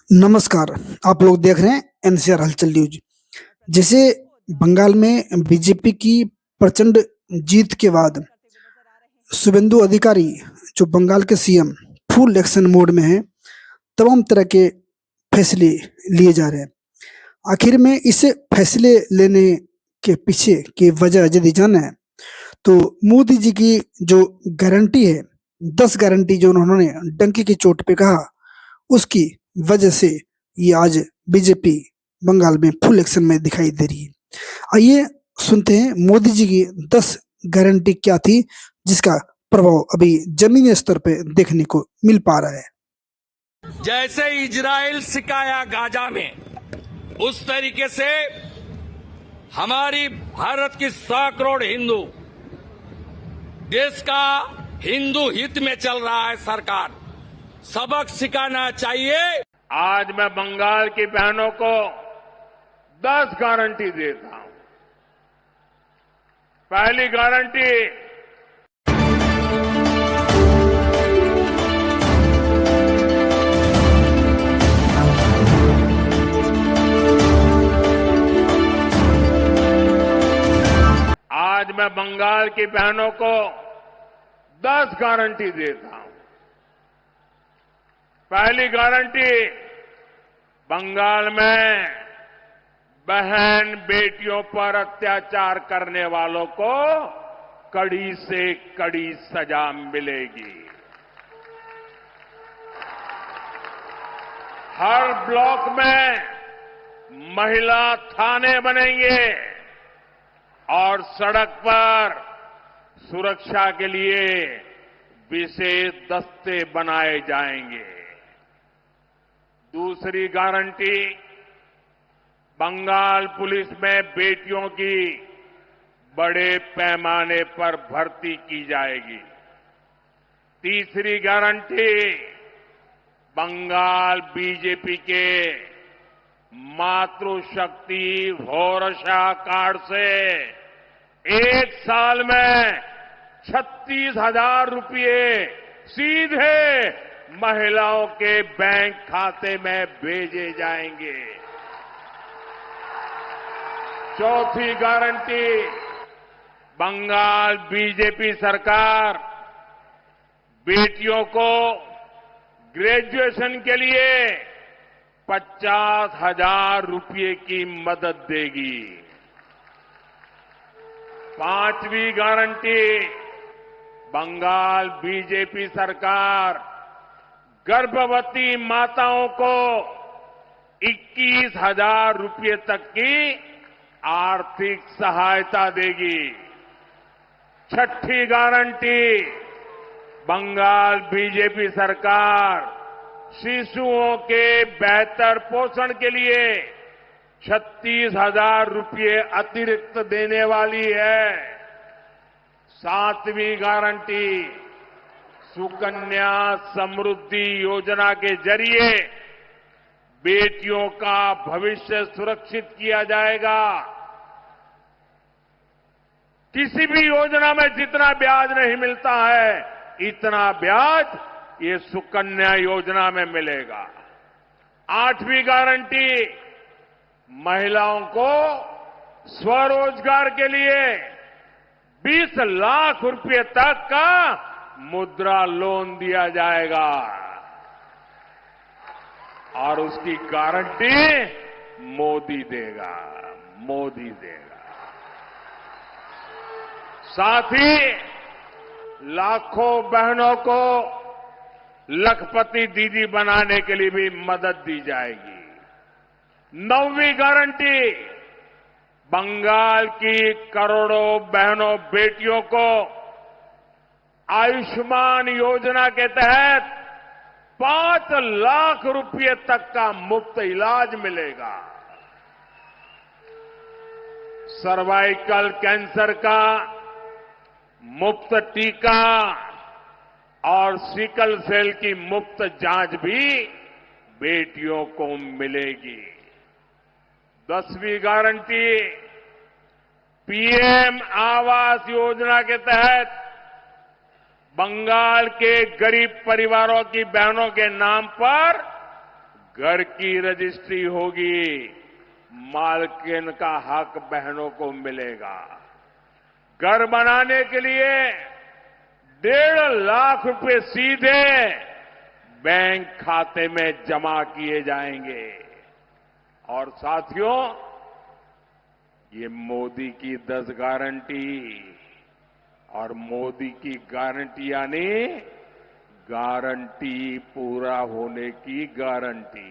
नमस्कार, आप लोग देख रहे हैं एनसीआर हलचल न्यूज। जैसे बंगाल में बीजेपी की प्रचंड जीत के बाद शुभेंदु अधिकारी जो बंगाल के सीएम फुल एक्शन मोड में हैं, तमाम तरह के फैसले लिए जा रहे हैं। आखिर में इस फैसले लेने के पीछे की वजह यदि जाना है तो मोदी जी की जो गारंटी है, 10 गारंटी जो उन्होंने डंकी की चोट पे कहा, उसकी वजह से ये आज बीजेपी बंगाल में फुल एक्शन में दिखाई दे रही है। आइए सुनते हैं मोदी जी की 10 गारंटी क्या थी, जिसका प्रभाव अभी जमीनी स्तर पे देखने को मिल पा रहा है। जैसे इजराइल सिकाया गाजा में, उस तरीके से हमारी भारत की 100 करोड़ हिंदू देश का हिंदू हित में चल रहा है। सरकार सबक सिखाना चाहिए। आज मैं बंगाल की बहनों को 10 गारंटी देता हूं। पहली गारंटी, आज मैं बंगाल की बहनों को 10 गारंटी देता हूं। पहली गारंटी, बंगाल में बहन बेटियों पर अत्याचार करने वालों को कड़ी से कड़ी सजा मिलेगी। हर ब्लॉक में महिला थाने बनेंगे और सड़क पर सुरक्षा के लिए विशेष दस्ते बनाए जाएंगे। दूसरी गारंटी, बंगाल पुलिस में बेटियों की बड़े पैमाने पर भर्ती की जाएगी। तीसरी गारंटी, बंगाल बीजेपी के मातृशक्ति भरोसा कार्ड से 1 साल में 36,000 रुपये सीधे महिलाओं के बैंक खाते में भेजे जाएंगे। चौथी गारंटी, बंगाल बीजेपी सरकार बेटियों को ग्रेजुएशन के लिए 50,000 रुपये की मदद देगी। पांचवी गारंटी, बंगाल बीजेपी सरकार गर्भवती माताओं को 21,000 रुपये तक की आर्थिक सहायता देगी। छठी गारंटी, बंगाल बीजेपी सरकार शिशुओं के बेहतर पोषण के लिए 36,000 रुपये अतिरिक्त देने वाली है। सातवीं गारंटी, सुकन्या समृद्धि योजना के जरिए बेटियों का भविष्य सुरक्षित किया जाएगा। किसी भी योजना में जितना ब्याज नहीं मिलता है, इतना ब्याज ये सुकन्या योजना में मिलेगा। आठवीं गारंटी, महिलाओं को स्वरोजगार के लिए 20 लाख रुपए तक का मुद्रा लोन दिया जाएगा और उसकी गारंटी मोदी देगा। मोदी देगा। साथ ही लाखों बहनों को लखपति दीदी बनाने के लिए भी मदद दी जाएगी। 9वीं गारंटी, बंगाल की करोड़ों बहनों बेटियों को आयुष्मान योजना के तहत 5 लाख रुपए तक का मुफ्त इलाज मिलेगा। सर्वाइकल कैंसर का मुफ्त टीका और सिकल सेल की मुफ्त जांच भी बेटियों को मिलेगी। 10वीं गारंटी, पीएम आवास योजना के तहत बंगाल के गरीब परिवारों की बहनों के नाम पर घर की रजिस्ट्री होगी, मालकिन का हक बहनों को मिलेगा। घर बनाने के लिए 1.5 लाख रुपए सीधे बैंक खाते में जमा किए जाएंगे। और साथियों, ये मोदी की 10 गारंटी और मोदी की गारंटी यानी गारंटी पूरा होने की गारंटी।